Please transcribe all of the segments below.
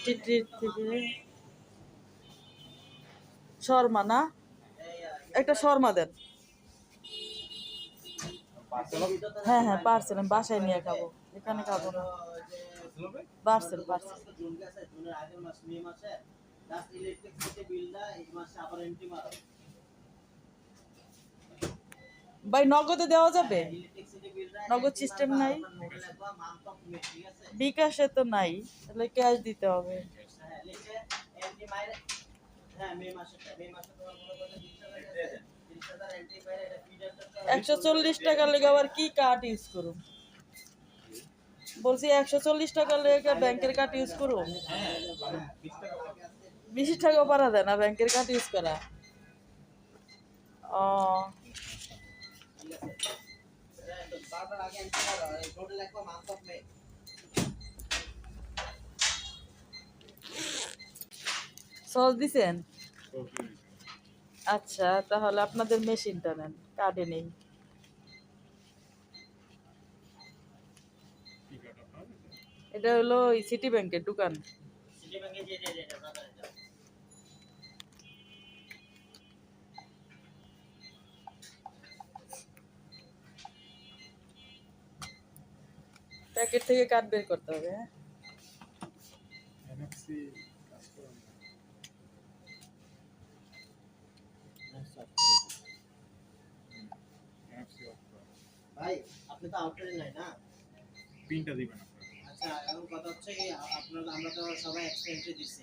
Tasty treat থেকে শর্মা না, একটা শর্মা দেন। হ্যাঁ হ্যাঁ পার্সেল, আমি বাসায় নিয়ে খাবো, এখানে খাবো না। Parcel parcel. ভাই নগদে দেওয়া যাবে? নগদ সিস্টেম নাই, বিকাশে তো নাই, তাহলে ক্যাশ দিতে হবে। 140 টাকার লেগে আবার কি কার্ড ইউজ করুন? বলছি 140 টাকার লেগে ব্যাংকের কার্ড ইউজ করুন? 20 টাকা পারা যায় না ব্যাংকের কার্ড ইউজ করা? ও সস দিছেন? আচ্ছা তাহলে আপনাদের মেশিনটা নেন, কার্ডে নেই। এটা হলো সিটি ব্যাংকের দোকান। প্যাকেট থেকে কার্ড বের করতে হবে। ভাই আপনি তো আউটারে নাই না, পিনটা দিবেন। আচ্ছা এখন কথা হচ্ছে কি আপনারা, আমরা তো সবাই এক্সট্রা এন্ট্রি দিছি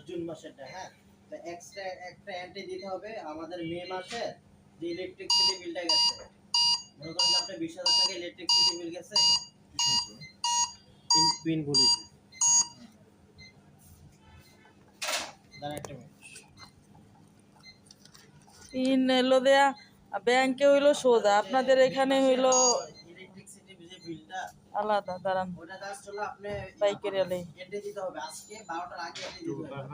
জুন মাসেরটা, হ্যাঁ তো এক্সট্রা একটা এন্ট্রি দিতে হবে আমাদের মে মাসে যে ইলেকট্রিসিটি বিলটা গেছে। মনে করেন আপনার 20,000 টাকা ইলেকট্রিসিটি বিল গেছে, পিন বলেছি পিন এলো দেয়া ব্যাংকে হইলো সোজা, আপনাদের এখানে হইলো ইলেকট্রিসিটি যে বিলটা আলাদা। দাঁড়ান ওটা জাস্ট হলো আপনি বাইকের এলে এন্ট্রি দিতে হবে আজকে 12টার আগে এন্ট্রি দিতে হবে।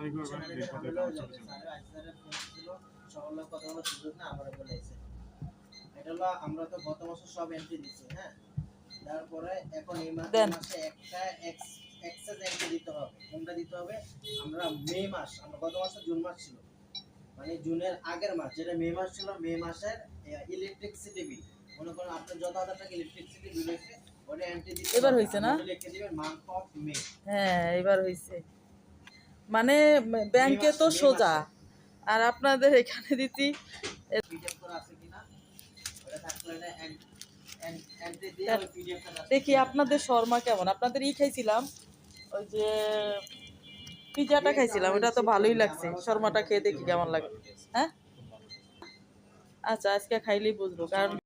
সকল লোক কথা বলার সুযোগ না আমরা বলেছে, এটা হলো আমরা তো গত মাসে সব এন্ট্রি দিছি, হ্যাঁ তারপরে এখন এই মাসে একটা এক্সেস এন্ট্রি দিতে হবে। কোনটা দিতে হবে? আমরা মে মাস, আমরা গত মাসে জুন মাস ছিল, মানে জুনের আগের মাস যেটা মে মাস ছিল, মে মাসের ইলেকট্রিসিটি বিল। মনে করেন আপনার যত হাজার টাকা ইলেকট্রিসিটি বিল হয়েছে ওটা এন্ট্রি দিতে এবার হইছে না? লিখে দিবেন মান্থ অফ মে। হ্যাঁ এবার হইছে, মানে ব্যাংকে তো সোজা, আর আপনাদের এখানে দিতি পিডিএফ করা আছে কিনা ওটা থাকলে এটা এন্ট্রি দিয়ে ওই পিডিএফটা দেখি। আপনাদের শর্মা কেমন? আপনাদের খাইছিলাম, ওই যে পিজাটা খাইছিলাম, ওটা তো ভালোই লাগছে। শর্মাটা খেয়ে দেখি কেমন লাগে। হ্যাঁ আচ্ছা আজকে খাইলেই বুঝবো, কারণ